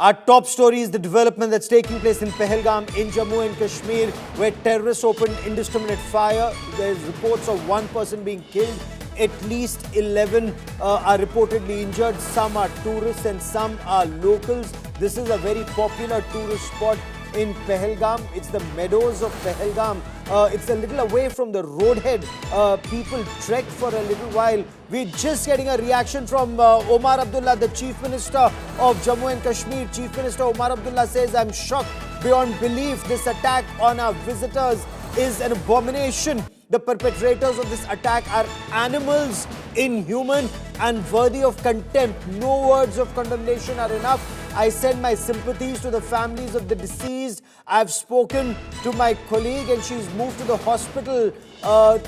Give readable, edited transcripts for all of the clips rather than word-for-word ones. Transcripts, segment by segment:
Our top story is the development that's taking place in Pahalgam in Jammu and Kashmir, where terrorists opened indiscriminate fire. There's reports of one person being killed. At least 11 are reportedly injured. Some are tourists and some are locals. This is a very popular tourist spot in Pahalgam. It's the meadows of Pahalgam. It's a little away from the roadhead. People trek for a little while. We're just getting a reaction from Omar Abdullah, the Chief Minister of Jammu and Kashmir. Chief Minister Omar Abdullah says, "I'm shocked beyond belief. This attack on our visitors is an abomination. The perpetrators of this attack are animals, inhuman and worthy of contempt. No words of condemnation are enough. I send my sympathies to the families of the deceased. I've spoken to my colleague and she's moved to the hospital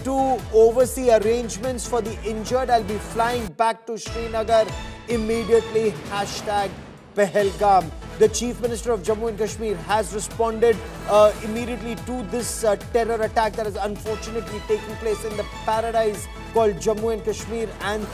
to oversee arrangements for the injured. I'll be flying back to Srinagar immediately. Hashtag Pahalgam." The Chief Minister of Jammu and Kashmir has responded immediately to this terror attack that is unfortunately taking place in the paradise called Jammu and Kashmir and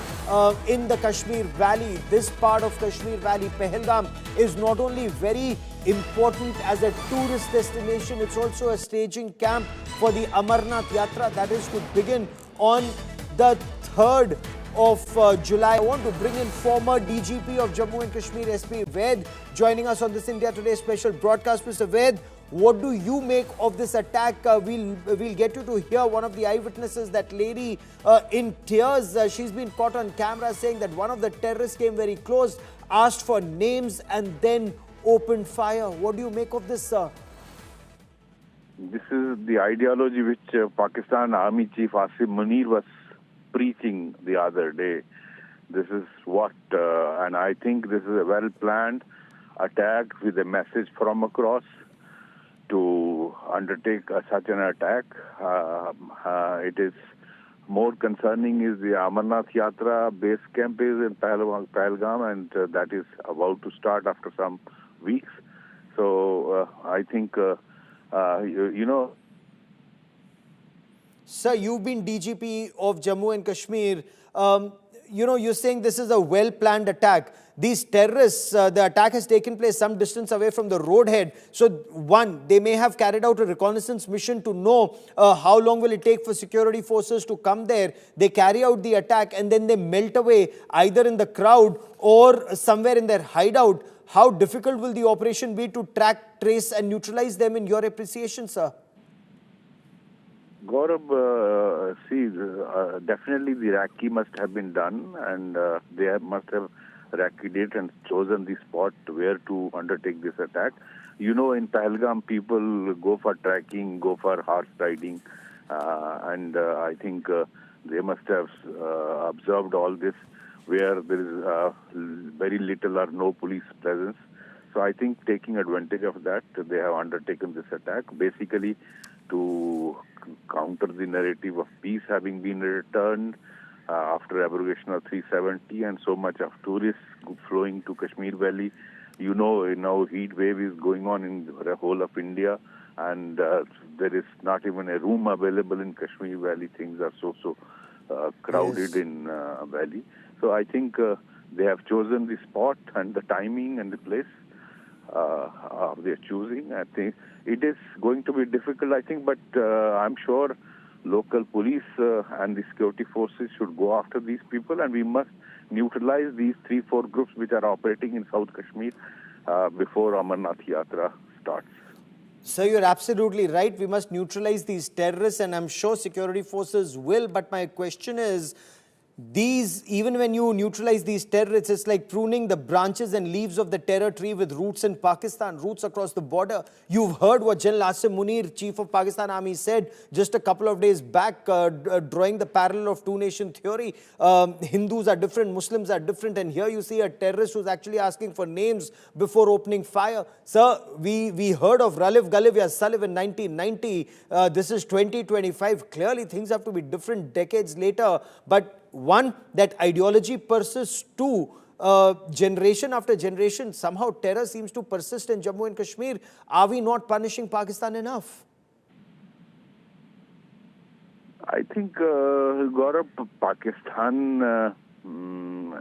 in the Kashmir Valley. This part of Kashmir Valley, Pahalgam, is not only very important as a tourist destination, it's also a staging camp for the Amarnath Yatra that is to begin on the 3rd of July. I want to bring in former DGP of Jammu and Kashmir, SP Ved, joining us on this India Today special broadcast. Mr. Ved, what do you make of this attack? We'll get you to hear one of the eyewitnesses, that lady in tears. She's been caught on camera saying that one of the terrorists came very close, asked for names and then opened fire. What do you make of this, sir? This is the ideology which Pakistan Army Chief Asim Munir was preaching the other day. This is what, and I think this is a well-planned attack with a message from across to undertake such an attack. It is more concerning is the Amarnath Yatra base camp is in Pahalgam, and that is about to start after some weeks. So I think, you know, Sir, you've been DGP of Jammu and Kashmir. You know, you're saying this is a well-planned attack. These terrorists, the attack has taken place some distance away from the roadhead. So, one, they may have carried out a reconnaissance mission to know how long will it take for security forces to come there. They carry out the attack and then they melt away either in the crowd or somewhere in their hideout. How difficult will the operation be to track, trace and neutralize them in your appreciation, sir? Gaurav, definitely the recce must have been done, and they must have recceed and chosen the spot where to undertake this attack. You know, in Pahalgam, people go for trekking, go for horse riding, and I think they must have observed all this where there is very little or no police presence. So I think taking advantage of that, they have undertaken this attack, basically to counter the narrative of peace having been returned after abrogation of 370 and so much of tourists flowing to Kashmir Valley. You know, now heat wave is going on in the whole of India, and there is not even a room available in Kashmir Valley. Things are so crowded in Valley. So I think they have chosen the spot and the timing and the place they're choosing. I think it is going to be difficult, I think, but I'm sure local police and the security forces should go after these people, and we must neutralize these 3-4 groups which are operating in South Kashmir before Amarnath Yatra starts. Sir, you're absolutely right. We must neutralize these terrorists, and I'm sure security forces will. But my question is, even when you neutralize these terrorists, it's like pruning the branches and leaves of the terror tree with roots in Pakistan, roots across the border. You've heard what General Asim Munir, Chief of Pakistan Army, said just a couple of days back, drawing the parallel of two-nation theory. Hindus are different, Muslims are different, and here you see a terrorist who's actually asking for names before opening fire. Sir, we heard of Ralif Galivia Salif in 1990. This is 2025. Clearly, things have to be different decades later, but one, that ideology persists. Two, generation after generation, somehow terror seems to persist in Jammu and Kashmir. Are we not punishing Pakistan enough? I think, Gaurav, Pakistan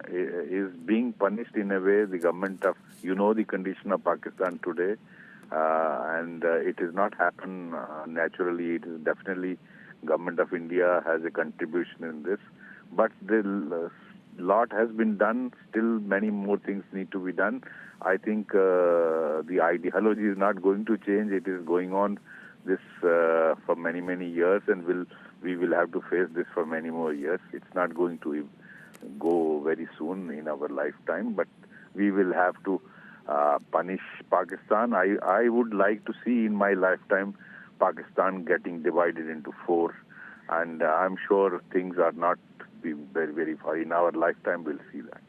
is being punished in a way. The government of You know the condition of Pakistan today, and it is not happen naturally. It is definitely government of India has a contribution in this, but the lot has been done. Still, many more things need to be done. I think the ideology is not going to change. It is going on this for many years, and we will have to face this for many more years. It's not going to go very soon in our lifetime, but we will have to punish Pakistan. I would like to see in my lifetime Pakistan getting divided into four, and I'm sure things are not be very far. In our lifetime, we'll see that.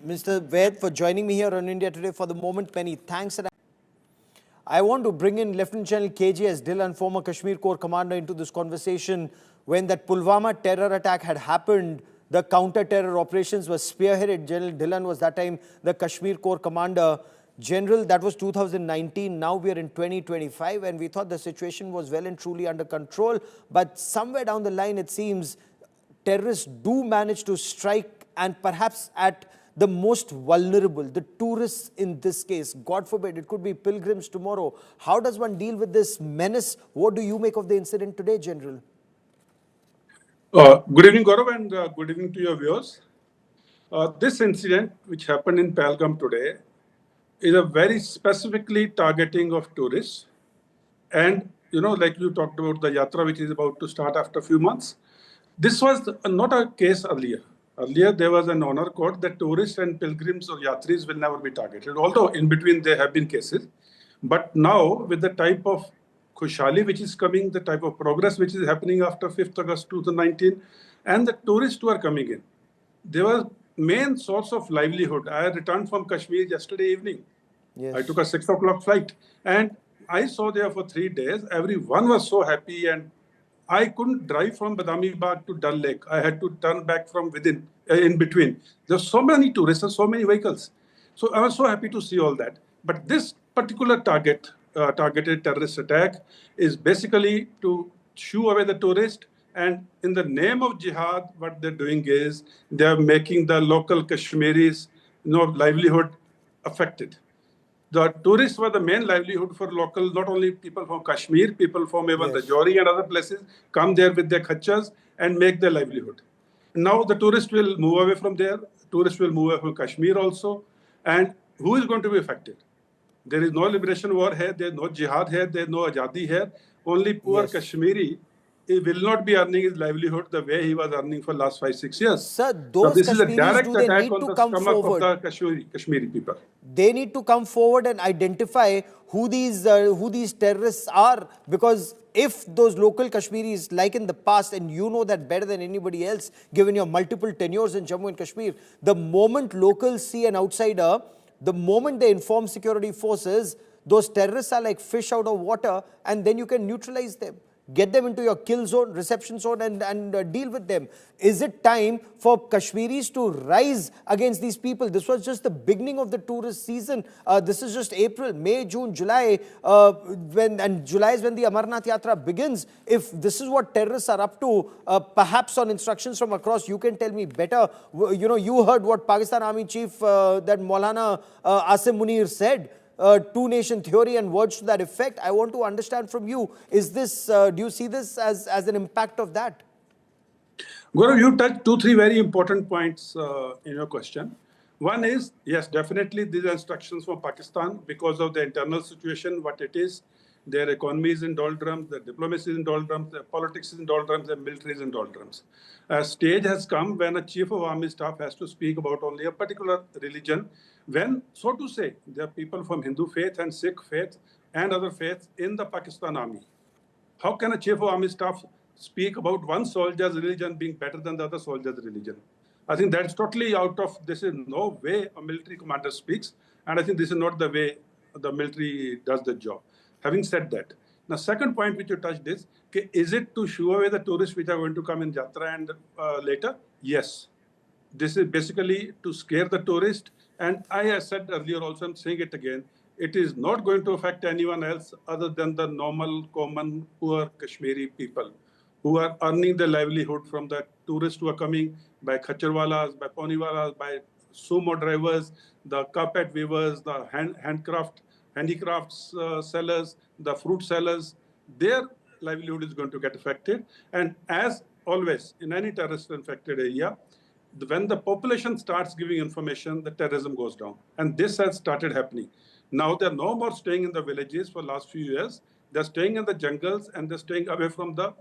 Mr. Ved, for joining me here on India Today. For the moment, many thanks. And I want to bring in Lieutenant General KJS Dhillon, former Kashmir Corps commander, into this conversation. When that Pulwama terror attack had happened, the counter-terror operations were spearheaded. General Dhillon was that time the Kashmir Corps commander. General, that was 2019. Now we are in 2025, and we thought the situation was well and truly under control. But somewhere down the line, it seems terrorists do manage to strike, and perhaps at the most vulnerable, the tourists in this case. God forbid, it could be pilgrims tomorrow. How does one deal with this menace? What do you make of the incident today, General? Good evening, Gaurav, and good evening to your viewers. This incident, which happened in Pahalgam today, is a very specifically targeting of tourists. And, like you talked about the Yatra, which is about to start after a few months. This was not a case earlier. Earlier, there was an honor code that tourists and pilgrims or yatris will never be targeted, although in between there have been cases. But now, with the type of Khushali which is coming, the type of progress which is happening after 5th August 2019, and the tourists who are coming in, they were main source of livelihood. I returned from Kashmir yesterday evening. Yes. I took a 6 o'clock flight, and I saw there for 3 days. Everyone was so happy, and I couldn't drive from Badami Bagh to Dal Lake. I had to turn back from within, in between. There's so many tourists and so many vehicles. So I was so happy to see all that. But this particular targeted terrorist attack is basically to shoo away the tourist. And in the name of jihad, what they're doing is they're making the local Kashmiris' livelihood affected. The tourists were the main livelihood for local, not only people from Kashmir, people from even the Rajouri and other places come there with their khachas and make their livelihood. Now the tourists will move away from there. Tourists will move away from Kashmir also. And who is going to be affected? There is no liberation war here. There is no jihad here. There is no ajadi here. Only poor Kashmiri, he will not be earning his livelihood the way he was earning for last 5-6 years. Sir, those this Kashmiris, is a direct do they attack need on to the come stomach forward? of the Kashmiri people. They need to come forward and identify who these terrorists are, because if those local Kashmiris, like in the past, and you know that better than anybody else, given your multiple tenures in Jammu and Kashmir, the moment locals see an outsider, the moment they inform security forces, those terrorists are like fish out of water, and then you can neutralize them. Get them into your kill zone, reception zone, and deal with them. Is it time for Kashmiris to rise against these people? This was just the beginning of the tourist season. This is just April, May, June, July, and July is when the Amarnath Yatra begins. If this is what terrorists are up to, perhaps on instructions from across, you can tell me better. You heard what Pakistan Army Chief, that Maulana Asim Munir said. Two-nation theory and words to that effect. I want to understand from you, is this, do you see this as an impact of that? Gaurav, you touched 2-3 very important points in your question. One is, yes, definitely these are instructions from Pakistan because of the internal situation, what it is. Their economy is in doldrums, their diplomacy is in doldrums, their politics is in doldrums, their military is in doldrums. A stage has come when a chief of army staff has to speak about only a particular religion, when, so to say, there are people from Hindu faith and Sikh faith and other faiths in the Pakistan army. How can a chief of army staff speak about one soldier's religion being better than the other soldier's religion? I think that's totally out of, this is no way a military commander speaks, and I think this is not the way the military does the job. Having said that, the second point which you touched is it to shoo away the tourists which are going to come in Yatra and later? Yes. This is basically to scare the tourist. And I said earlier also, I'm saying it again, it is not going to affect anyone else other than the normal, common, poor Kashmiri people who are earning their livelihood from the tourists who are coming by khacharwalas, by poniwalas, by sumo drivers, the carpet weavers, the handicrafts sellers, the fruit sellers, their livelihood is going to get affected. And as always, in any terrorist-infected area, when the population starts giving information, the terrorism goes down. And this has started happening. Now they're no more staying in the villages for the last few years. They're staying in the jungles and they're staying away from the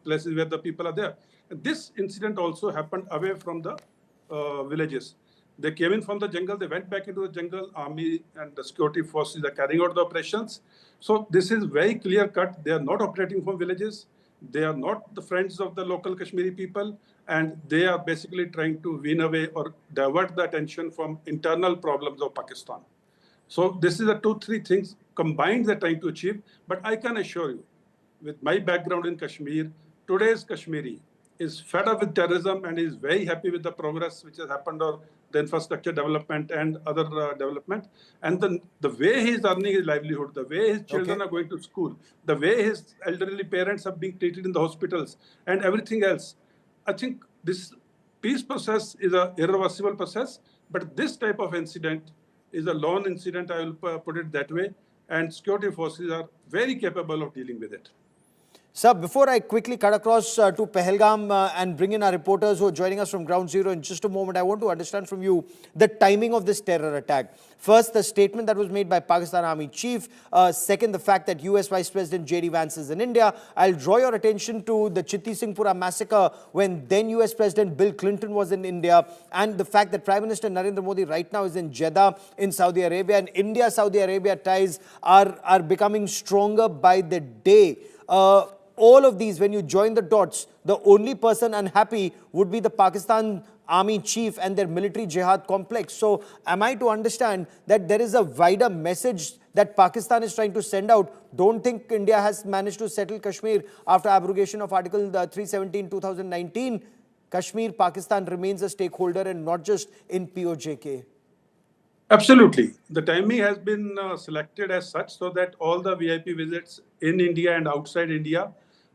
places where the people are there. And this incident also happened away from the villages. They came in from the jungle, they went back into the jungle, army and the security forces are carrying out the operations. So this is very clear cut. They are not operating from villages. They are not the friends of the local Kashmiri people, and they are basically trying to wean away or divert the attention from internal problems of Pakistan. So this is the 2-3 things combined they're trying to achieve. But I can assure you, with my background in Kashmir, today's Kashmiri is fed up with terrorism and is very happy with the progress which has happened or the infrastructure development and other development. And the way he is earning his livelihood, the way his children are going to school, the way his elderly parents are being treated in the hospitals and everything else. I think this peace process is an irreversible process, but this type of incident is a lone incident, I will put it that way, and security forces are very capable of dealing with it. Sir, before I quickly cut across to Pahalgam and bring in our reporters who are joining us from Ground Zero in just a moment, I want to understand from you the timing of this terror attack. First, the statement that was made by Pakistan Army Chief. Second, the fact that US Vice President J.D. Vance is in India. I'll draw your attention to the Chitti Singhpura massacre when then US President Bill Clinton was in India, and the fact that Prime Minister Narendra Modi right now is in Jeddah in Saudi Arabia, and India-Saudi Arabia ties are becoming stronger by the day. All of these, when you join the dots, the only person unhappy would be the Pakistan Army Chief and their military jihad complex. So am I to understand that there is a wider message that Pakistan is trying to send out? Don't think India has managed to settle Kashmir after abrogation of Article 370 in 2019. Kashmir, Pakistan remains a stakeholder and not just in POJK. Absolutely. The timing has been selected as such so that all the VIP visits in India and outside India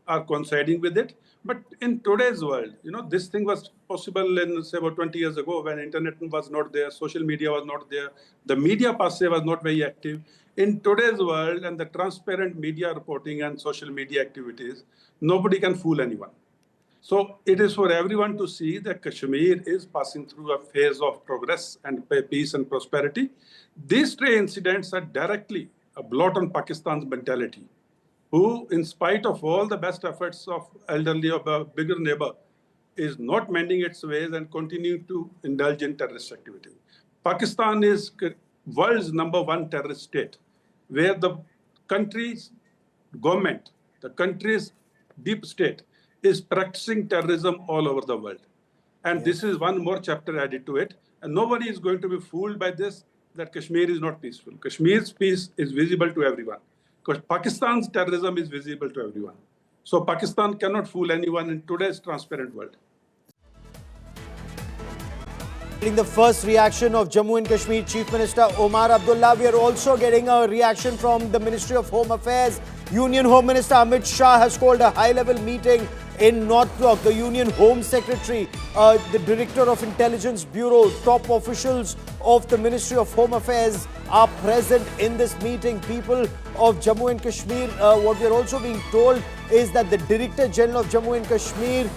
are coinciding with it. But in today's world, this thing was possible in, say, about 20 years ago when internet was not there, social media was not there, the media per se was not very active. In today's world and the transparent media reporting and social media activities, nobody can fool anyone. So it is for everyone to see that Kashmir is passing through a phase of progress and peace and prosperity. These three incidents are directly a blot on Pakistan's mentality, who, in spite of all the best efforts of elderly or a bigger neighbor, is not mending its ways and continuing to indulge in terrorist activity. Pakistan is world's #1 terrorist state, where the country's government, the country's deep state, is practicing terrorism all over the world. And this is one more chapter added to it. And nobody is going to be fooled by this, that Kashmir is not peaceful. Kashmir's peace is visible to everyone. Because Pakistan's terrorism is visible to everyone. So Pakistan cannot fool anyone in today's transparent world. The first reaction of Jammu and Kashmir Chief Minister Omar Abdullah. We are also getting a reaction from the Ministry of Home Affairs. Union Home Minister Amit Shah has called a high-level meeting in North Block. The Union Home Secretary, the Director of Intelligence Bureau, top officials of the Ministry of Home Affairs are present in this meeting. People of Jammu and Kashmir, what we are also being told is that the Director General of Jammu and Kashmir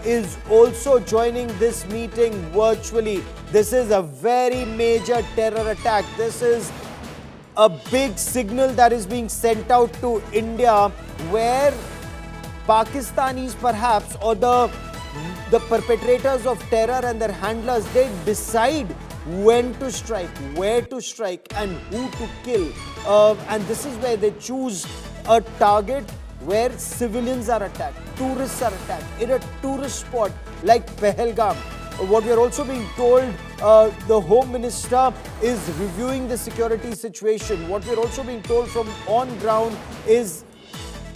is also joining this meeting virtually. This is a very major terror attack. This is a big signal that is being sent out to India, where Pakistanis perhaps, or the perpetrators of terror and their handlers, they decide when to strike, where to strike and who to kill. And this is where they choose a target where civilians are attacked, tourists are attacked, in a tourist spot like Pahalgam. What we are also being told, the Home Minister is reviewing the security situation. What we are also being told from on ground is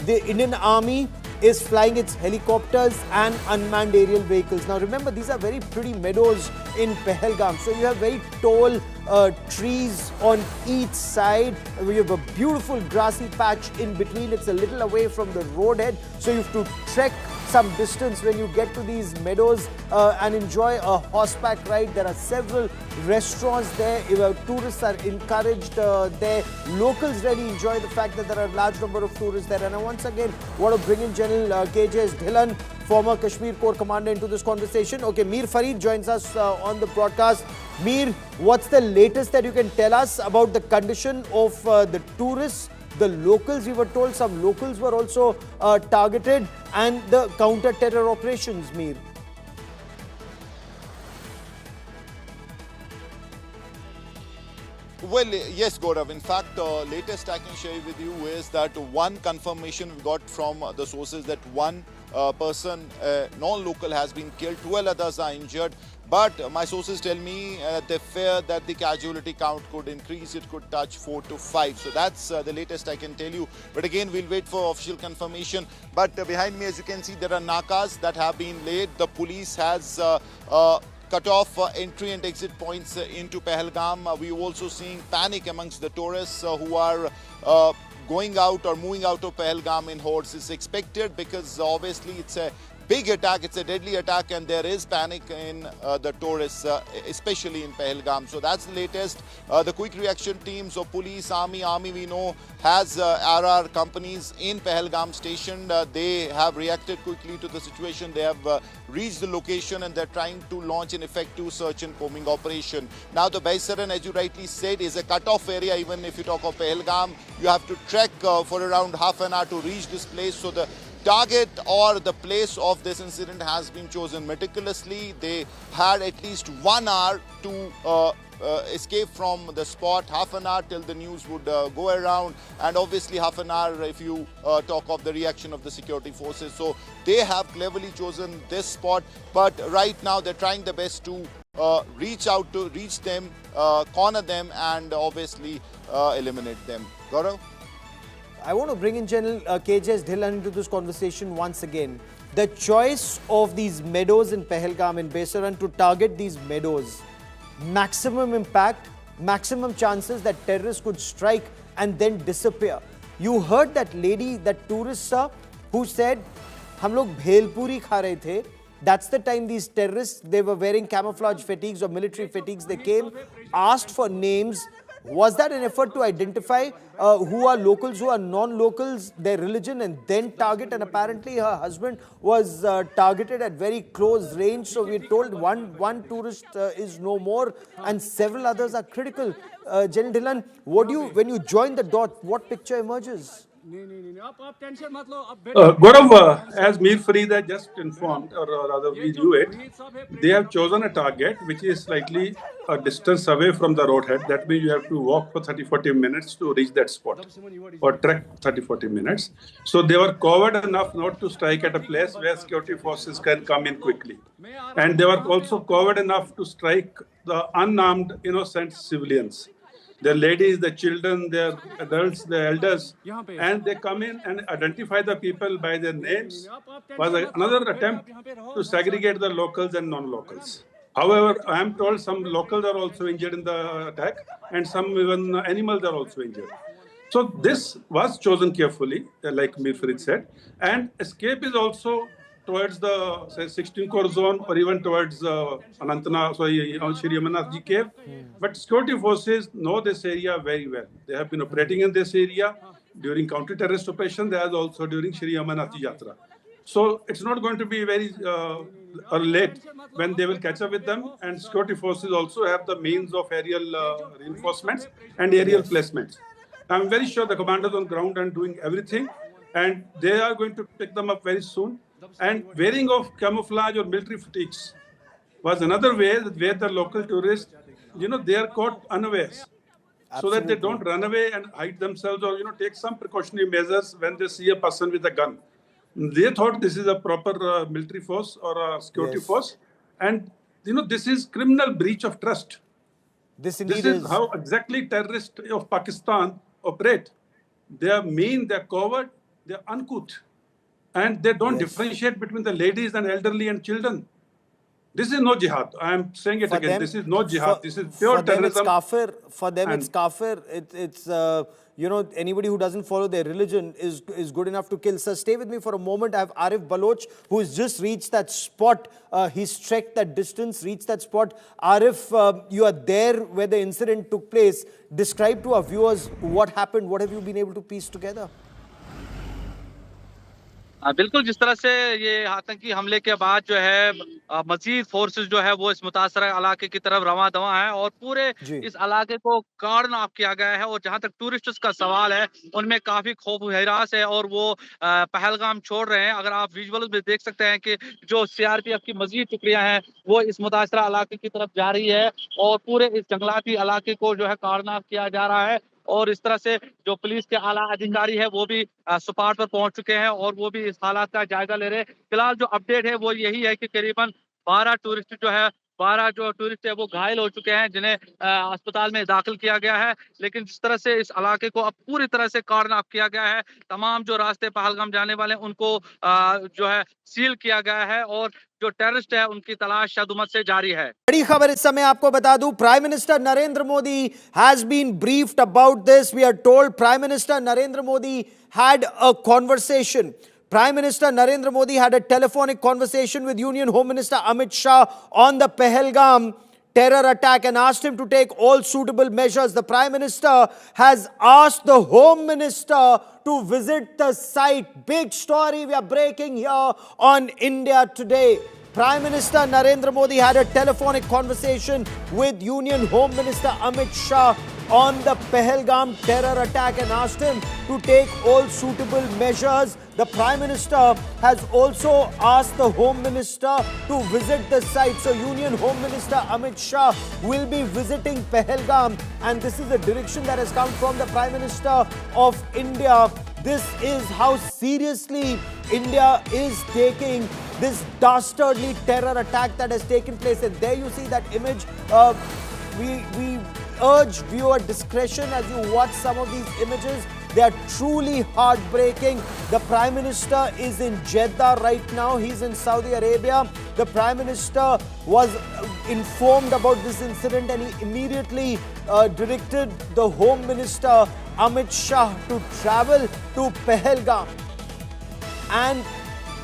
the Indian Army is flying its helicopters and unmanned aerial vehicles. Now remember, these are very pretty meadows in Pahalgam. So you have very tall trees on each side. We have a beautiful grassy patch in between. It's a little away from the roadhead. So you have to trek some distance when you get to these meadows and enjoy a horseback ride. There are several restaurants there. Tourists are encouraged there. Locals really enjoy the fact that there are a large number of tourists there. And I once again want to bring in General KJS Dhillon, former Kashmir Corps Commander, into this conversation. Okay, Mir Farid joins us on the broadcast. Mir, what's the latest that you can tell us about the condition of the tourists, the locals? We were told some locals were also targeted, and the counter-terror operations, Mir. Well, yes, Gaurav. In fact, latest I can share with you is that one confirmation we got from the sources that one person, non-local, has been killed. 12 others are injured. But my sources tell me they fear that the casualty count could increase. It could touch 4 to 5. So that's the latest I can tell you. But again, we'll wait for official confirmation. But behind me, as you can see, there are nakas that have been laid. The police has cut off entry and exit points into Pahalgam. We're also seeing panic amongst the tourists who are going out or moving out of Pahalgam in hordes. It's expected because obviously it's a big attack, it's a deadly attack, and there is panic in the tourists, especially in Pahalgam. So that's the latest. The quick reaction teams of police, army we know has RR companies in Pahalgam stationed. They have reacted quickly to the situation. They have reached the location and they're trying to launch an effective search and combing operation. Now the Baisaran, as you rightly said, is a cut-off area. Even if you talk of Pahalgam, you have to trek for around half an hour to reach this place. So the target or the place of this incident has been chosen meticulously. They had at least 1 hour to escape from the spot, half an hour till the news would go around, and obviously half an hour if you talk of the reaction of the security forces. So they have cleverly chosen this spot, but right now they're trying their best to reach them, corner them, and obviously eliminate them. Gaurav? I want to bring in General KJS Dhillon into this conversation once again. The choice of these meadows in Pahalgam and Baisaran to target these meadows, maximum impact, maximum chances that terrorists could strike and then disappear. You heard that lady, that tourist who said, "Hum log bhelpuri kha rahe the." That's the time these terrorists, they were wearing camouflage fatigues or military fatigues. They came, asked for names. Was that an effort to identify who are locals, who are non-locals, their religion, and then target? And apparently her husband was targeted at very close range. So we're told one tourist is no more and several others are critical. General Dhillon, when you join the dot, what picture emerges? Gaurav, as Mir Farid has just informed, or rather we knew it, they have chosen a target which is slightly a distance away from the roadhead. That means you have to walk for 30-40 minutes to reach that spot, or trek 30-40 minutes. So they were covered enough not to strike at a place where security forces can come in quickly. And they were also covered enough to strike the unarmed, innocent civilians. The ladies, the children, the adults, the elders, and they come in and identify the people by their names. Was another attempt to segregate the locals and non-locals. However, I am told some locals are also injured in the attack, and some even animals are also injured. So this was chosen carefully, like Mir Farid said, and escape is also towards the 16 core zone or even towards Anantnath, Shri Amarnath Ji cave. But security forces know this area very well. They have been operating in this area during counter-terrorist operation, as also during Shri Amarnath Yatra. So it's not going to be very or late when they will catch up with them. And security forces also have the means of aerial reinforcements and aerial placements. I'm very sure the commanders on ground are doing everything, and they are going to pick them up very soon. And wearing of camouflage or military fatigues was another way where the local tourists, they are caught unawares. So that they don't run away and hide themselves or, take some precautionary measures when they see a person with a gun. They thought this is a proper military force or a security force. And, this is criminal breach of trust. This is how exactly terrorists of Pakistan operate. They are mean, they are coward, they are uncouth. And they don't differentiate between the ladies and elderly and children. This is no jihad. I am saying it again. This is no jihad. This is pure terrorism. For them, it's kafir. It's anybody who doesn't follow their religion is good enough to kill. Sir, stay with me for a moment. I have Arif Baloch, who has just reached that spot. He's trekked that distance, reached that spot. Arif, you are there where the incident took place. Describe to our viewers what happened. What have you been able to piece together? बिल्कुल, जिस तरह से ये आतंकी हमले के बाद जो है मजीद फोर्सेस जो है वो इस मुतासरा इलाके की तरफ रवां दवा है और पूरे इस इलाके को कार्डन ऑफ किया गया है। और जहां तक टूरिस्ट्स का सवाल है, उनमें काफी खौफ हरास है और वो पहलगाम छोड़ रहे हैं। अगर आप विजुअल्स में देख सकते हैं कि जो सीआरपीएफ की मजीद टुकड़ियां हैं वो इस मुतासरा इलाके की तरफ जा रही है और पूरे इस जंगलाती इलाके को जो है कार्डन ऑफ किया जा रहा है। और इस तरह से जो पुलिस के आला अधिकारी है वो भी स्पॉट पर पहुंच चुके हैं और वो भी इस हालात का जायजा ले रहे हैं। फिलहाल जो अपडेट है वो यही है कि करीबन 12 टूरिस्ट है वो घायल हो चुके हैं, जिन्हें अस्पताल में दाखिल किया गया है। लेकिन जिस तरह से इस इलाके को अब पूरी तरह से कार्डन ऑफ किया गया है, तमाम जो रास्ते पहलगाम जाने वाले उनको जो है सील किया गया है और जो टेररिस्ट है उनकी तलाश शदुमत से जारी है। बड़ी खबर इस समय आपको बता दूं, prime minister Narendra Modi has been briefed about this. We are told prime minister Narendra Modi had a conversation. Prime Minister Narendra Modi had a telephonic conversation with Union Home Minister Amit Shah on the Pahalgam terror attack and asked him to take all suitable measures. The Prime Minister has asked the Home Minister to visit the site. Big story we are breaking here on India Today. Prime Minister Narendra Modi had a telephonic conversation with Union Home Minister Amit Shah on the Pahalgam terror attack and asked him to take all suitable measures. The Prime Minister has also asked the Home Minister to visit the site. So Union Home Minister Amit Shah will be visiting Pahalgam, and this is a direction that has come from the Prime Minister of India. This is how seriously India is taking this dastardly terror attack that has taken place. And there you see that image. We urge viewer discretion as you watch some of these images. They are truly heartbreaking. The Prime Minister is in Jeddah right now. He's in Saudi Arabia. The Prime Minister was informed about this incident and he immediately directed the Home Minister Amit Shah to travel to Pahalgam and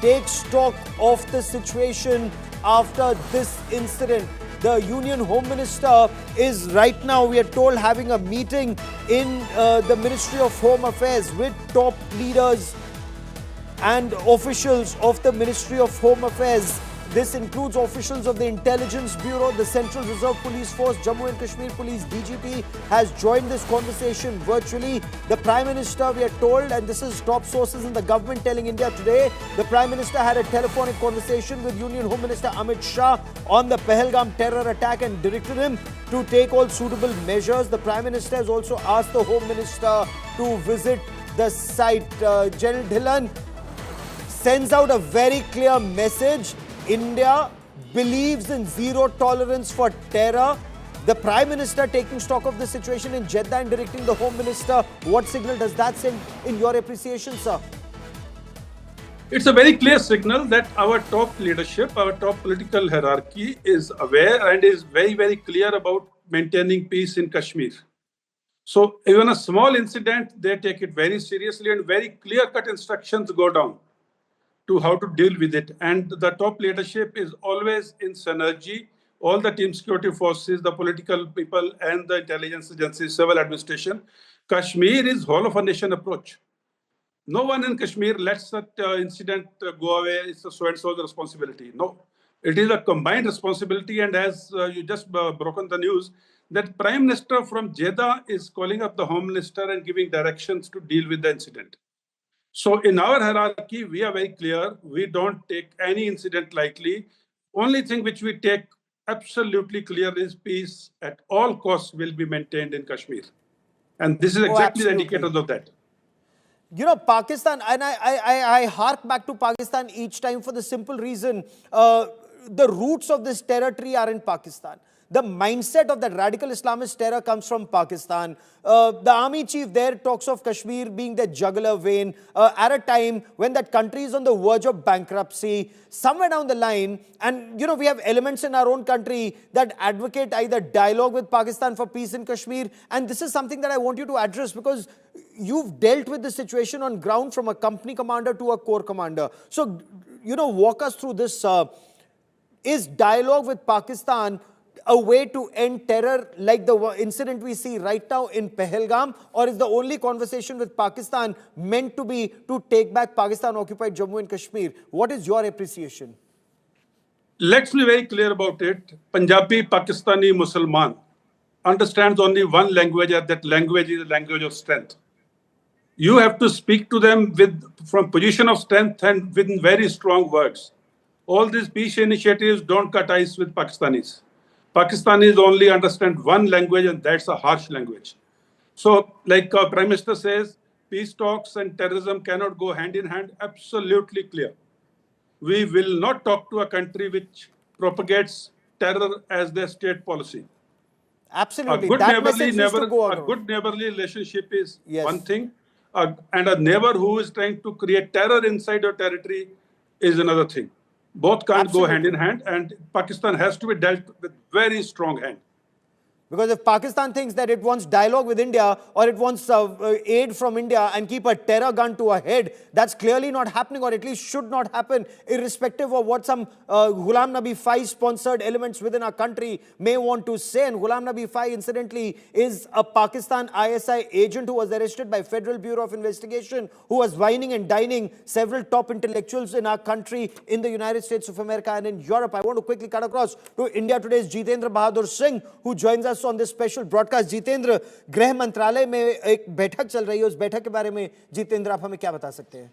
take stock of the situation after this incident. The Union Home Minister is right now, we are told, having a meeting in the Ministry of Home Affairs with top leaders and officials of the Ministry of Home Affairs. This includes officials of the Intelligence Bureau, the Central Reserve Police Force, Jammu and Kashmir Police DGP has joined this conversation virtually. The Prime Minister, we are told, and this is top sources in the government telling India Today, the Prime Minister had a telephonic conversation with Union Home Minister Amit Shah on the Pahalgam terror attack and directed him to take all suitable measures. The Prime Minister has also asked the Home Minister to visit the site. General Dhillon sends out a very clear message. India believes in zero tolerance for terror. The Prime Minister taking stock of the situation in Jeddah and directing the Home Minister. What signal does that send in your appreciation, sir? It's a very clear signal that our top leadership, our top political hierarchy is aware and is very, very clear about maintaining peace in Kashmir. So even a small incident, they take it very seriously and very clear-cut instructions go down to how to deal with it. And the top leadership is always in synergy. All the team security forces, the political people and the intelligence agencies, civil administration. Kashmir is whole of a nation approach. No one in Kashmir lets that incident go away. It's a so-and-so's responsibility. No, it is a combined responsibility. And as you just broken the news, that Prime Minister from Jeddah is calling up the Home Minister and giving directions to deal with the incident. So in our hierarchy, we are very clear. We don't take any incident lightly. Only thing which we take absolutely clear is peace at all costs will be maintained in Kashmir. And this is exactly the indicators of that. You know, Pakistan, and I hark back to Pakistan each time for the simple reason, the roots of this territory are in Pakistan. the mindset of that radical Islamist terror comes from Pakistan. The army chief there talks of Kashmir being the jugular vein at a time when that country is on the verge of bankruptcy. Somewhere down the line, and you know, we have elements in our own country that advocate either dialogue with Pakistan for peace in Kashmir, and this is something that I want you to address because you've dealt with the situation on ground from a company commander to a corps commander. So, you know, walk us through this. Is dialogue with Pakistan a way to end terror like the incident we see right now in Pahalgam, or is the only conversation with Pakistan meant to be to take back Pakistan-occupied Jammu and Kashmir? What is your appreciation? Let's be very clear about it. Punjabi, Pakistani, Musliman understands only one language, and that language is the language of strength. You have to speak to them from position of strength and with very strong words. All these peace initiatives don't cut ice with Pakistanis. Pakistanis only understand one language, and that's a harsh language. So, like Prime Minister says, peace talks and terrorism cannot go hand in hand. Absolutely clear. We will not talk to a country which propagates terror as their state policy. Absolutely. A good That good neighborly relationship is one thing, and a neighbor who is trying to create terror inside your territory is another thing. Both can't go hand in hand, and Pakistan has to be dealt with very strong hand. Because if Pakistan thinks that it wants dialogue with India or it wants aid from India and keep a terror gun to a head, that's clearly not happening, or at least should not happen, irrespective of what some Ghulam Nabi Fai sponsored elements within our country may want to say. And Ghulam Nabi Fai, incidentally, is a Pakistan ISI agent who was arrested by Federal Bureau of Investigation, who was wining and dining several top intellectuals in our country, in the United States of America and in Europe. I want to quickly cut across to India Today's Jitendra Bahadur Singh, who joins us on this special broadcast. Jitendra, गृह मंत्रालय में एक बैठक चल रही है, उस बैठक के बारे में जितेंद्र आप हमें क्या बता सकते हैं?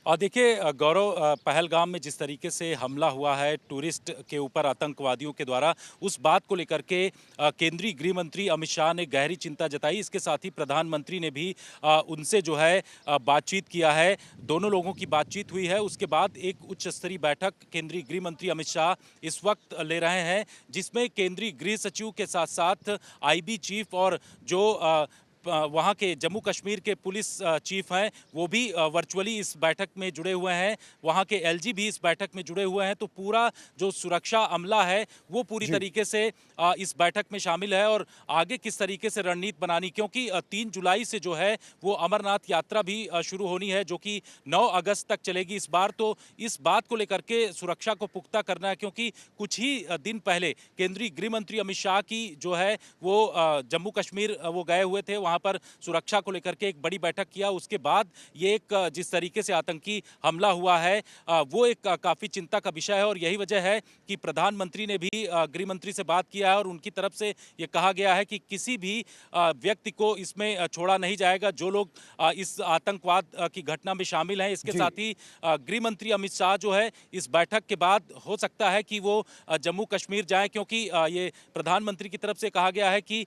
और देखिए गौरव, पहलगाम में जिस तरीके से हमला हुआ है टूरिस्ट के ऊपर आतंकवादियों के द्वारा, उस बात को लेकर के केंद्रीय गृह मंत्री अमित शाह ने गहरी चिंता जताई। इसके साथ ही प्रधानमंत्री ने भी उनसे जो है बातचीत किया है। दोनों लोगों की बातचीत हुई है। उसके बाद एक उच्च स्तरीय बैठक केंद्रीय गृह मंत्री अमित शाह इस वक्त ले रहे हैं, जिसमें केंद्रीय गृह सचिव के साथ साथ IB चीफ और जो वहाँ के जम्मू कश्मीर के पुलिस चीफ हैं वो भी वर्चुअली इस बैठक में जुड़े हुए हैं। वहाँ के LG भी इस बैठक में जुड़े हुए हैं। तो पूरा जो सुरक्षा अमला है वो पूरी तरीके से इस बैठक में शामिल है, और आगे किस तरीके से रणनीति बनानी, क्योंकि 3 जुलाई से जो है वो अमरनाथ यात्रा भी शुरू होनी है, जो कि 9 अगस्त तक चलेगी इस बार। तो इस बात को लेकर के सुरक्षा को पुख्ता करना है, क्योंकि कुछ ही दिन पहले केंद्रीय गृह मंत्री अमित शाह की जो है वो जम्मू कश्मीर वो गए हुए थे, वहाँ पर सुरक्षा को लेकर के एक बड़ी बैठक किया। उसके बाद ये एक जिस तरीके से आतंकी हमला हुआ है वो एक काफी चिंता का विषय है, और यही वजह है कि प्रधानमंत्री ने भी गृह मंत्री से बात किया है और उनकी तरफ से ये कहा गया है कि किसी भी व्यक्ति को इसमें छोड़ा नहीं जाएगा जो लोग इस आतंकवाद की घटना में शामिल हैं। इसके साथ ही गृह मंत्री अमित शाह जो है इस बैठक के बाद हो सकता है कि वो जम्मू कश्मीर जाएं, क्योंकि ये प्रधानमंत्री की तरफ से कहा गया है कि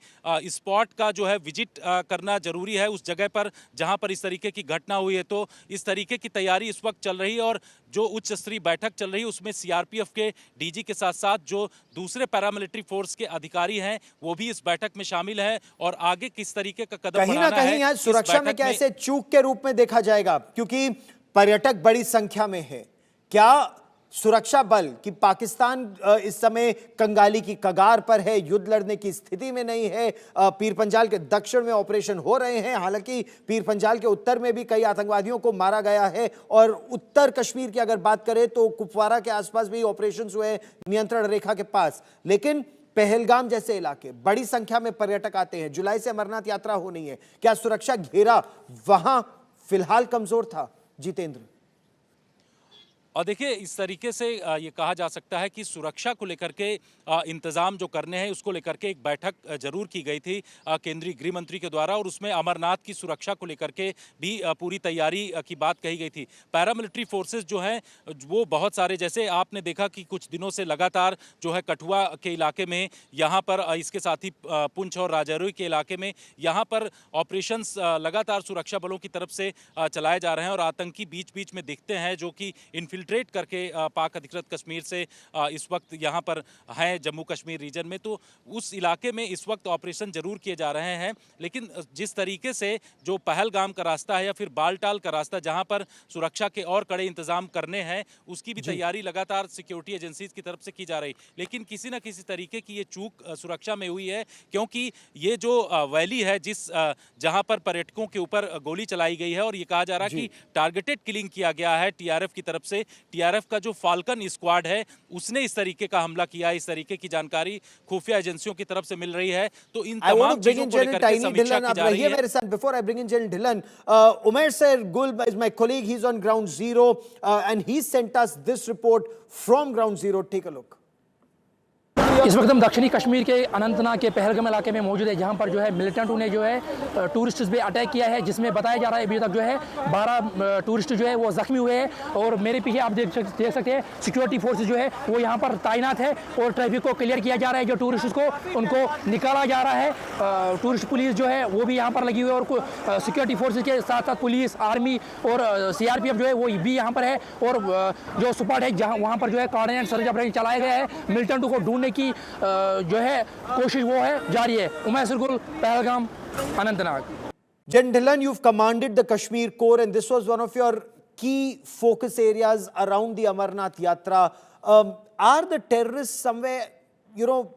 स्पॉट का जो है विजिट करना जरूरी है उस जगह पर जहां पर इस तरीके की घटना हुई है। तो इस तरीके की तैयारी इस वक्त चल रही है, और जो उच्च स्तरीय बैठक चल रही है उसमें CRPF के DG के साथ साथ जो दूसरे पैरामिलिट्री फोर्स के अधिकारी हैं वो भी इस बैठक में शामिल हैं, और आगे किस तरीके का कदम कहीं ना कहीं आज सुरक्षा में क्या इसे चूक के रूप में देखा जाएगा, क्योंकि पर्यटक बड़ी संख्या में है। क्या सुरक्षा बल कि पाकिस्तान इस समय कंगाली की कगार पर है, युद्ध लड़ने की स्थिति में नहीं है? पीर पंजाल के दक्षिण में ऑपरेशन हो रहे हैं, हालांकि पीर पंजाल के उत्तर में भी कई आतंकवादियों को मारा गया है, और उत्तर कश्मीर की अगर बात करें तो कुपवारा के आसपास भी ऑपरेशंस हुए हैं नियंत्रण रेखा के पास। लेकिन पहलगाम जैसे इलाके, बड़ी संख्या में पर्यटक आते हैं, जुलाई से अमरनाथ यात्रा होनी है, क्या सुरक्षा घेरा वहां फिलहाल कमजोर था जितेंद्र? और देखिए इस तरीके से ये कहा जा सकता है कि सुरक्षा को लेकर के इंतजाम जो करने हैं उसको लेकर के एक बैठक जरूर की गई थी केंद्रीय गृह मंत्री के द्वारा, और उसमें अमरनाथ की सुरक्षा को लेकर के भी पूरी तैयारी की बात कही गई थी। पैरामिलिट्री फोर्सेस जो हैं वो बहुत सारे, जैसे आपने देखा कि कुछ दिनों से लगातार जो है कठुआ के इलाके में, यहाँ पर इसके साथ ही पुंछ और राजौरी के इलाके में यहाँ पर ऑपरेशंस लगातार सुरक्षा बलों की तरफ से चलाए जा रहे हैं, और आतंकी बीच बीच में दिखते हैं जो कि इन्फिल्ट्रेट इन्फिल्ट्रेट करके पाक अधिकृत कश्मीर से इस वक्त यहाँ पर हैं जम्मू कश्मीर रीजन में, तो उस इलाके में इस वक्त ऑपरेशन जरूर किए जा रहे हैं। लेकिन जिस तरीके से जो पहलगाम का रास्ता है या फिर बालटाल का रास्ता जहां पर सुरक्षा के और कड़े इंतजाम करने हैं, उसकी भी तैयारी लगातार सिक्योरिटी एजेंसीज की तरफ से की जा रही। लेकिन किसी न किसी तरीके की ये चूक सुरक्षा में हुई है, क्योंकि ये जो वैली है जहां पर पर्यटकों के ऊपर गोली चलाई गई है और ये कहा जा रहा है कि टारगेटेड किलिंग किया गया है टीआरएफ की तरफ से। टीआरएफ का जो फाल्कन स्क्वाड है उसने इस तरीके का हमला किया है, इस तरीके की जानकारी खुफिया एजेंसियों की तरफ से मिल रही है। तो इन तमाम चीजों को लेकर के समीक्षा की जा रही है। Before I bring in General Dhillon, Umair Sir Gul is my colleague. He's on ground zero and he sent us this report from ground zero. Take a look. इस वक्त हम दक्षिणी कश्मीर के अनंतनाग के पहलगाम इलाके में मौजूद है, जहां पर जो है मिलिटेंटों ने जो है टूरिस्ट पे अटैक किया है, जिसमें बताया जा रहा है अभी तक जो है 12 टूरिस्ट जो है वो जख्मी हुए हैं। और मेरे पीछे आप देख सकते हैं सिक्योरिटी फोर्स जो है वो यहाँ पर तैनात है और ट्रैफिक को क्लियर किया जा रहा है। जो टूरिस्ट को उनको निकाला जा रहा है। टूरिस्ट पुलिस जो है वो भी यहाँ पर लगी हुई है और सिक्योरिटी फोर्सेज के साथ साथ पुलिस, आर्मी और सीआरपीएफ जो है वो भी यहाँ पर है। और जो स्पॉट है जहाँ वहाँ पर जो है कोऑर्डिनेट सर्च ऑपरेशन चलाया गया है। मिलिटेंटों को ढूंढने की जो है कोशिश वो है जारी है। उमैर सर गुल, Pahalgam, Anantnag. General Dhillon, you've commanded the Kashmir Corps and this was one of your key focus areas around the Amarnath Yatra. Are the terrorists somewhere,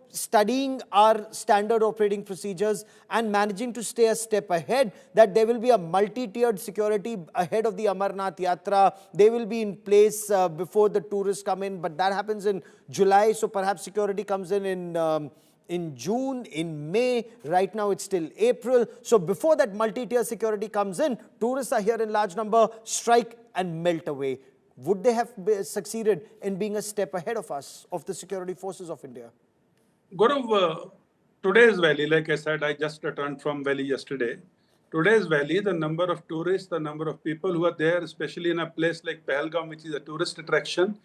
studying our standard operating procedures and managing to stay a step ahead, that there will be a multi-tiered security ahead of the Amarnath Yatra? They will be in place before the tourists come in, but that happens in July, so perhaps security comes in June, in May. Right now it's still April. So before that multi-tier security comes in, tourists are here in large number, strike and melt away. Would they have succeeded in being a step ahead of us, of the security forces of India? Gaurav, today's valley, like I said, I just returned from valley yesterday. Today's valley, the number of tourists, the number of people who are there, especially in a place like Pahalgam, which is a tourist attraction,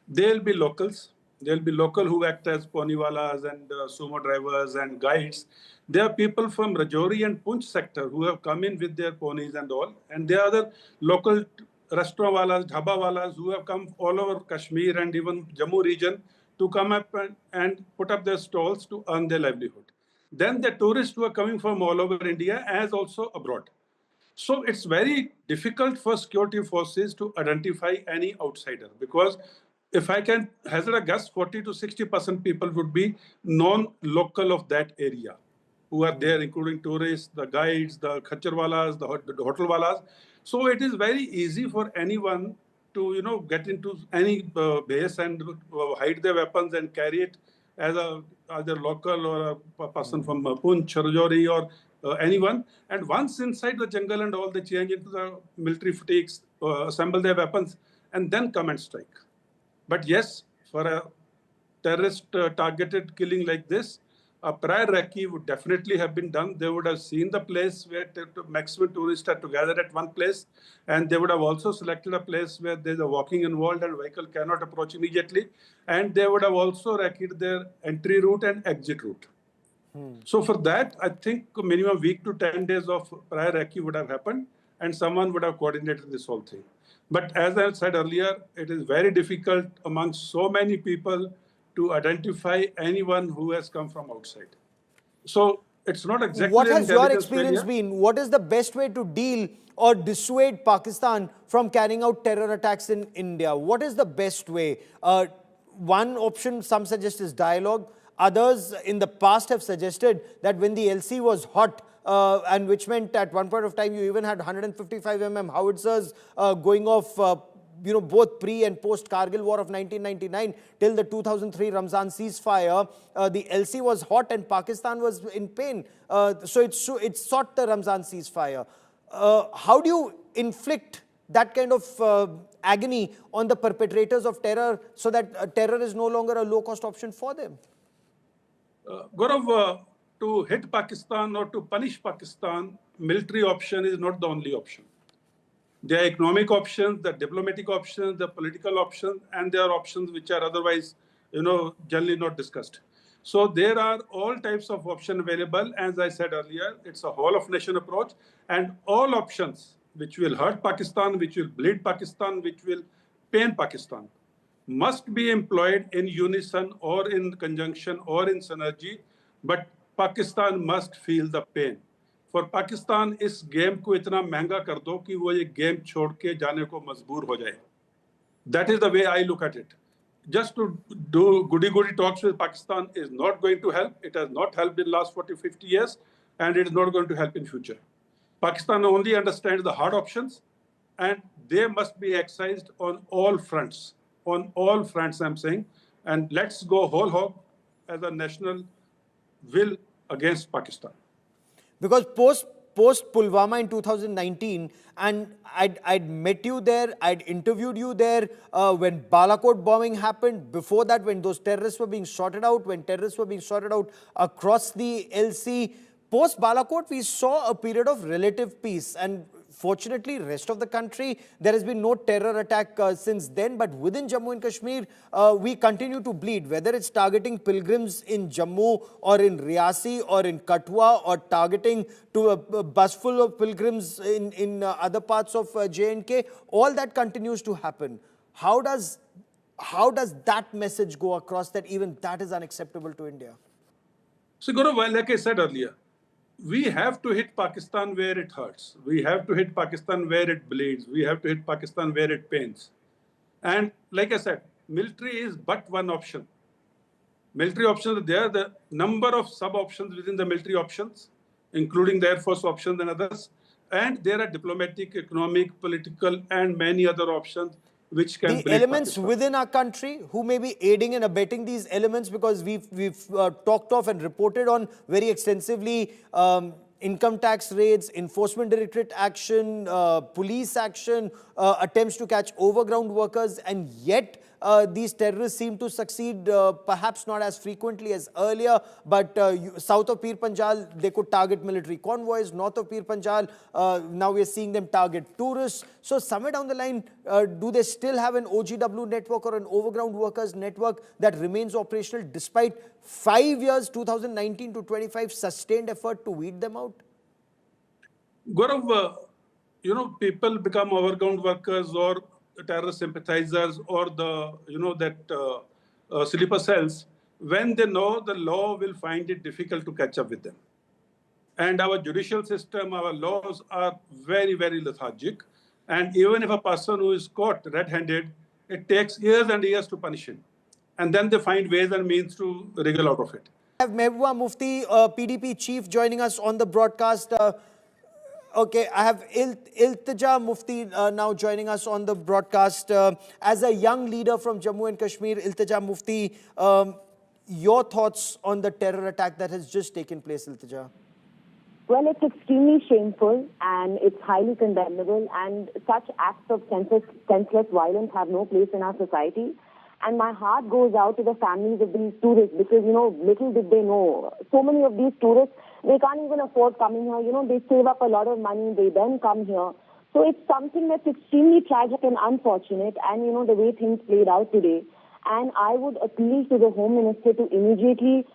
they'll be locals. There'll be local who act as poniwalas and sumo drivers and guides. There are people from Rajouri and Poonch sector who have come in with their ponies and all. And there are other local restaurant walas, dhaba walas who have come all over Kashmir and even Jammu region to come up and put up their stalls to earn their livelihood. Then the tourists who are coming from all over India as also abroad. So it's very difficult for security forces to identify any outsider, because if I can hazard a guess, 40 to 60% people would be non-local of that area who are there, including tourists, the guides, the khacharwalas, the hotelwalas. So it is very easy for anyone to, get into any base and hide their weapons and carry it as either local or a person from Poonch, Rajouri or anyone. And once inside the jungle and all, they change into the military fatigues, assemble their weapons, and then come and strike. But yes, for a terrorist targeted killing like this, a prior recce would definitely have been done. They would have seen the place where maximum tourists are together at one place, and they would have also selected a place where there's a walking involved and vehicle cannot approach immediately, and they would have also recceed their entry route and exit route. So for that, I think minimum week to 10 days of prior recce would have happened, and someone would have coordinated this whole thing. But as I said earlier, it is very difficult among so many people to identify anyone who has come from outside. So it's not exactly. What has your experience been? What is the best way to deal or dissuade Pakistan from carrying out terror attacks in India? What is the best way? One option some suggest is dialogue. Others in the past have suggested that when the LC was hot, and which meant at one point of time you even had 155 mm howitzers going off, both pre and post Kargil war of 1999 till the 2003 Ramzan ceasefire. The LC was hot and Pakistan was in pain. So it sought the Ramzan ceasefire. How do you inflict that kind of agony on the perpetrators of terror so that terror is no longer a low-cost option for them? Gaurav, to hit Pakistan or to punish Pakistan, military option is not the only option. There are economic options, the diplomatic options, the political options, and there are options which are otherwise, generally not discussed. So there are all types of options available. As I said earlier, it's a whole of nation approach, and all options which will hurt Pakistan, which will bleed Pakistan, which will pain Pakistan must be employed in unison or in conjunction or in synergy, but Pakistan must feel the pain. For Pakistan, इस game को इतना महंगा कर दो कि वो ये game छोड़ के जाने को मजबूर हो जाए. That is the way I look at it. Just to do goody-goody talks with Pakistan is not going to help. It has not helped in the last 40, 50 years, and it is not going to help in future. Pakistan only understands the hard options, and they must be excised on all fronts. On all fronts, I'm saying. And let's go whole hog as a national will against Pakistan. Because post Pulwama in 2019, and I'd met you there, I'd interviewed you there when Balakot bombing happened. Before that, when those terrorists were being sorted out, when terrorists were being sorted out across the LC. Post Balakot, we saw a period of relative peace, and fortunately, rest of the country, there has been no terror attack since then. But within Jammu and Kashmir, we continue to bleed, whether it's targeting pilgrims in Jammu or in Riyasi or in Katwa, or targeting to a bus full of pilgrims in other parts of J&K. All that continues to happen. How does that message go across that even that is unacceptable to India? So, Gaurav, like I said earlier, we have to hit Pakistan where it hurts. We have to hit Pakistan where it bleeds. We have to hit Pakistan where it pains. And like I said, military is but one option. Military options are there. The number of sub-options within the military options, including the Air Force options and others. And there are diplomatic, economic, political, and many other options which can the elements Pakistan within our country who may be aiding and abetting these elements, because we've talked of and reported on very extensively income tax raids, enforcement directorate action, police action, attempts to catch overground workers, and yet these terrorists seem to succeed, perhaps not as frequently as earlier, but south of Pir Panjal, they could target military convoys. North of Pir Panjal, now we're seeing them target tourists. So somewhere down the line, do they still have an OGW network or an overground workers network that remains operational despite 5 years, 2019 to 25, sustained effort to weed them out? Gaurav, people become overground workers or terrorist sympathizers or sleeper cells when they know the law will find it difficult to catch up with them. And our judicial system, our laws are very, very lethargic. And even if a person who is caught red-handed, it takes years and years to punish him. And then they find ways and means to wriggle out of it. I have Mehbooba Mufti, PDP chief, joining us on the broadcast. Okay, I have Iltija Mufti now joining us on the broadcast. As a young leader from Jammu and Kashmir, Iltija Mufti, your thoughts on the terror attack that has just taken place, Iltija? Well, it's extremely shameful and it's highly condemnable, and such acts of senseless violence have no place in our society. And my heart goes out to the families of these tourists because, little did they know. So many of these tourists, they can't even afford coming here. They save up a lot of money, they then come here. So it's something that's extremely tragic and unfortunate, and, the way things played out today. And I would appeal to the Home Minister to immediately,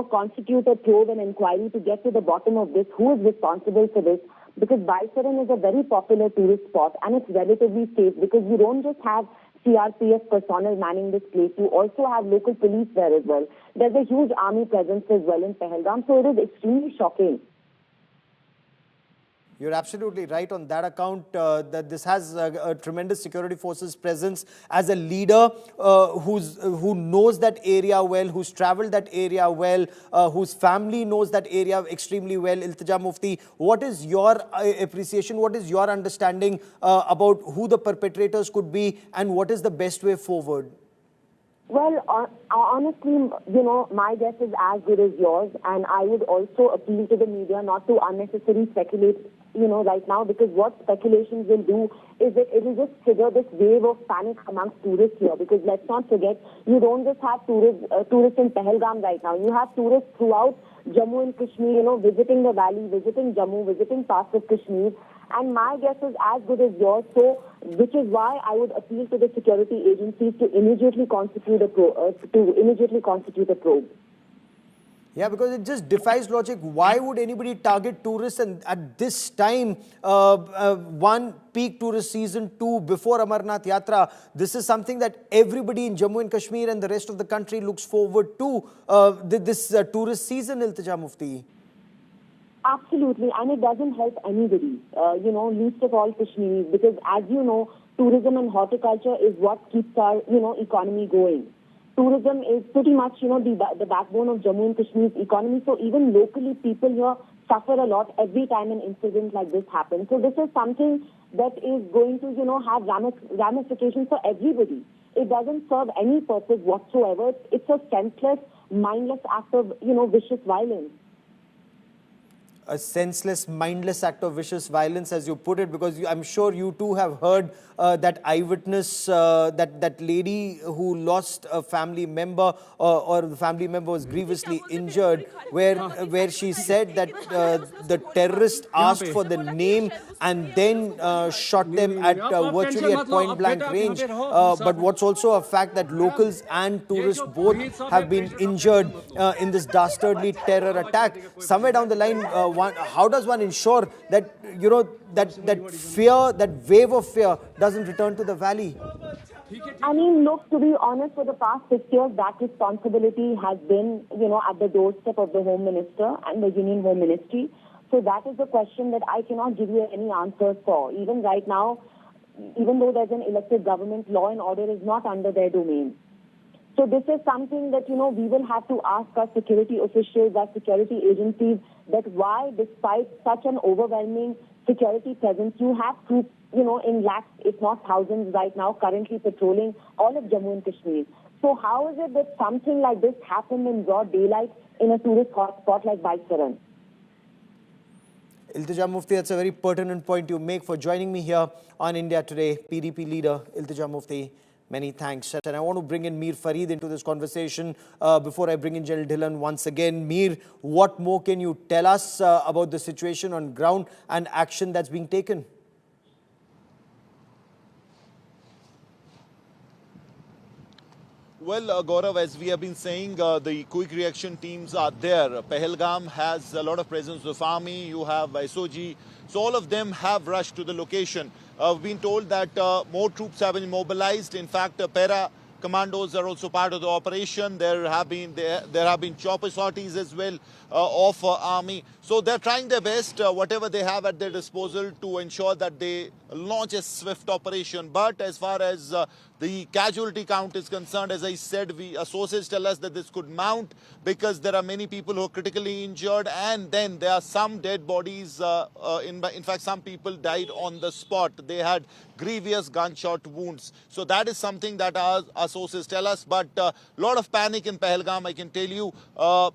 constitute a probe and inquiry to get to the bottom of this, who is responsible for this. Because Baisaran is a very popular tourist spot, and it's relatively safe because you don't just have CRPF personnel manning this place, you also have local police there as well. There's a huge army presence as well in Pahalgam, so it is extremely shocking. You're absolutely right on that account, that this has a tremendous security forces presence. As a leader who knows that area well, who's traveled that area well, whose family knows that area extremely well, Iltija Mufti, what is your appreciation, what is your understanding about who the perpetrators could be and what is the best way forward? Well, honestly, my guess is as good as yours, and I would also appeal to the media not to unnecessarily speculate, right now, because what speculations will do is that it will just trigger this wave of panic amongst tourists here, because let's not forget, you don't just have tourists in Pahalgam right now, you have tourists throughout Jammu and Kashmir, visiting the valley, visiting Jammu, visiting parts of Kashmir, and my guess is as good as yours, so which is why I would appeal to the security agencies to immediately constitute a probe. Yeah, because it just defies logic. Why would anybody target tourists and at this time, one, peak tourist season, two, before Amarnath Yatra? This is something that everybody in Jammu and Kashmir and the rest of the country looks forward to, this tourist season, Iltija Mufti. Absolutely, and it doesn't help anybody, least of all Kashmiris, because as you know, tourism and horticulture is what keeps our, economy going. Tourism is pretty much, the backbone of Jammu and Kashmir's economy. So even locally, people here suffer a lot every time an incident like this happens. So this is something that is going to, have ramifications for everybody. It doesn't serve any purpose whatsoever. It's a senseless, mindless act of, vicious violence. A senseless, mindless act of vicious violence, as you put it, because I'm sure you too have heard that eyewitness, that lady who lost a family member or the family member was grievously injured, where she said that the terrorist asked for the name and then shot them at virtually at point blank range. But what's also a fact that locals and tourists both have been injured in this dastardly terror attack. Somewhere down the line, how does one ensure that, that fear, that wave of fear doesn't return to the valley? I mean, look, to be honest, for the past 6 years, that responsibility has been, at the doorstep of the Home Minister and the Union Home Ministry. So that is the question that I cannot give you any answers for. Even right now, even though there's an elected government, law and order is not under their domain. So this is something that, we will have to ask our security officials, our security agencies, that why, despite such an overwhelming security presence, you have troops, in lakhs, if not thousands right now, currently patrolling all of Jammu and Kashmir. So how is it that something like this happened in broad daylight in a tourist hotspot like Baisaran? Iltija Mufti, that's a very pertinent point you make. For joining me here on India Today, PDP leader Iltija Mufti, many thanks. And I want to bring in Mir Farid into this conversation before I bring in General Dhillon once again. Mir, what more can you tell us about the situation on ground and action that's being taken? Well, Gaurav, as we have been saying, the quick reaction teams are there. Pahalgam has a lot of presence of army, you have SOG, so all of them have rushed to the location. We've been told that more troops have been mobilized. In fact, para commandos are also part of the operation. There have been chopper sorties as well of army. So they're trying their best, whatever they have at their disposal, to ensure that they launch a swift operation. But as far as the casualty count is concerned, as I said, sources tell us that this could mount because there are many people who are critically injured, and then there are some dead bodies. In fact, some people died on the spot. They had grievous gunshot wounds. So that is something that our sources tell us. But a lot of panic in Pahalgam, I can tell you.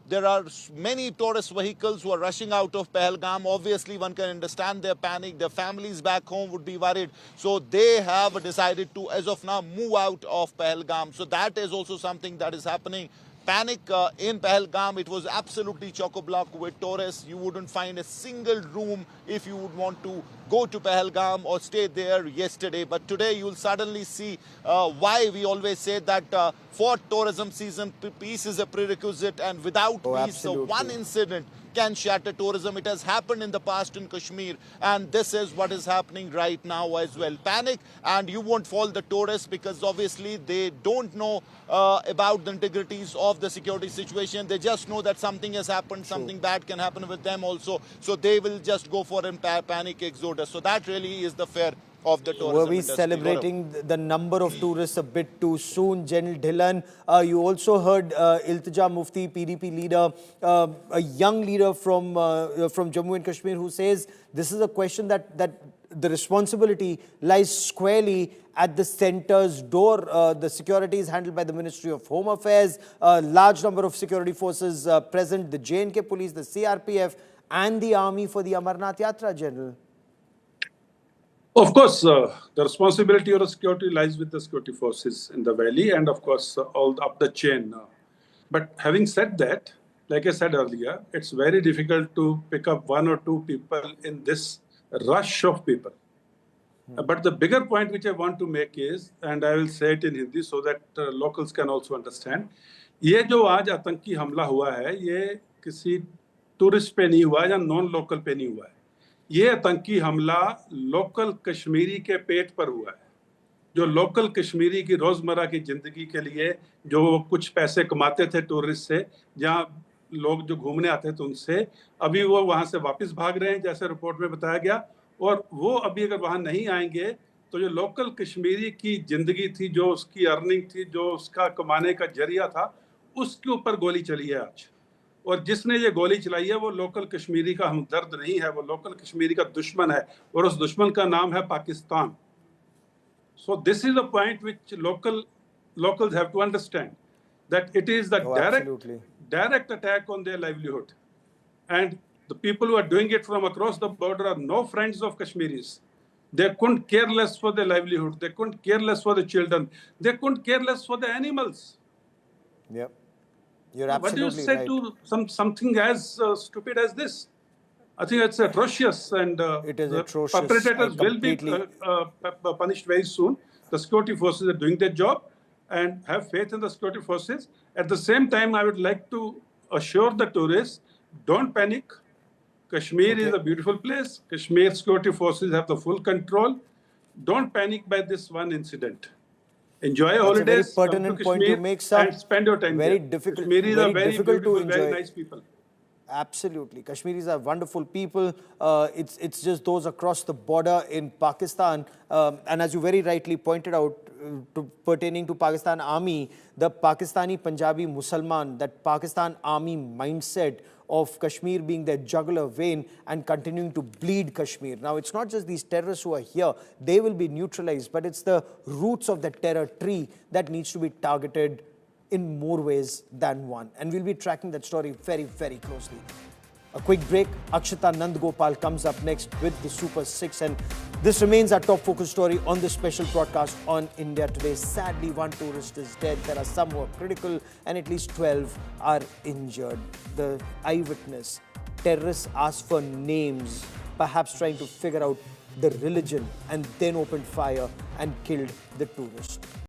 There are many tourist vehicles who are rushing out of Pahalgam. Obviously, one can understand their panic. Their families back home would be worried. So they have decided to, as of now, move out of Pahalgam. So that is also something that is happening. Panic in Pahalgam, it was absolutely chock-a-block with tourists. You wouldn't find a single room if you would want to go to Pahalgam or stay there yesterday. But today you'll suddenly see why we always say that for tourism season, peace is a prerequisite, and without peace, one incident can shatter tourism. It has happened in the past in Kashmir, and this is what is happening right now as well. Panic, and you won't fall the tourists because obviously they don't know about the integrities of the security situation. They just know that something has happened, something bad can happen with them also. So they will just go for a panic exodus. So that really is the fear of the tourism Were we industry. celebrating the number of tourists a bit too soon? General Dhillon, you also heard Iltija Mufti, PDP leader, a young leader from Jammu and Kashmir, who says this is a question that the responsibility lies squarely at the centre's door. The security is handled by the Ministry of Home Affairs. A large number of security forces present, the J&K police, the CRPF and the army for the Amarnath Yatra, General. Of course, the responsibility of the security lies with the security forces in the valley and, of course, all up the chain. But having said that, like I said earlier, it's very difficult to pick up one or two people in this rush of people. But the bigger point which I want to make is, and I will say it in Hindi so that locals can also understand, ये जो आज आतंकी हमला हुआ है, ये किसी tourist पे नहीं हुआ है या नॉन लोकल पे नहीं हुआ है। ये आतंकी हमला लोकल कश्मीरी के पेट पर हुआ है। जो लोकल कश्मीरी की रोजमर्रा की जिंदगी के लिए जो कुछ पैसे कमाते थे टूरिस्ट से, जहाँ लोग जो घूमने आते थे उनसे, अभी वो वहां से वापस भाग रहे हैं, जैसे रिपोर्ट में बताया गया। और वो अभी अगर वहां नहीं आएंगे तो जो लोकल कश्मीरी की जिंदगी थी, जो उसकी अर्निंग थी, जो उसका कमाने का जरिया था, उसके ऊपर गोली चली है आज। और जिसने ये गोली चलाई है वो लोकल कश्मीरी का हमदर्द नहीं है, वो लोकल कश्मीरी का दुश्मन है, और उस दुश्मन का नाम है Pakistan. So this is the point which locals have to understand, that it is the direct attack on their livelihood, and the people who are doing it from across the border are no friends of Kashmiris. They couldn't care less for their livelihood. They couldn't care less for the children. They couldn't care less for the animals. Yep, you're absolutely right. What do you say to something as stupid as this? I think it's atrocious, and it is atrocious. Perpetrators will be punished very soon. The security forces are doing their job, and have faith in the security forces. At the same time, I would like to assure the tourists, don't panic. Kashmir is a beautiful place. Kashmir security forces have the full control. Don't panic by this one incident. Enjoy your holidays. That's a very pertinent point to make, sir. And spend your time very there. difficult. Kashmiris are very difficult beautiful, to enjoy. very nice people. Absolutely. Kashmiris are wonderful people. It's just those across the border in Pakistan. And as you very rightly pointed out, pertaining to Pakistan Army, the Pakistani Punjabi Musalman, that Pakistan Army mindset of Kashmir being their jugular vein and continuing to bleed Kashmir. Now, it's not just these terrorists who are here. They will be neutralized, but it's the roots of the terror tree that needs to be targeted in more ways than one. And we'll be tracking that story very, very closely. A quick break. Akshita Nandgopal comes up next with the Super 6. And this remains our top focus story on this special broadcast on India Today. Sadly, one tourist is dead. There are some who are critical and at least 12 are injured. The eyewitness, terrorists asked for names, perhaps trying to figure out the religion, and then opened fire and killed the tourist.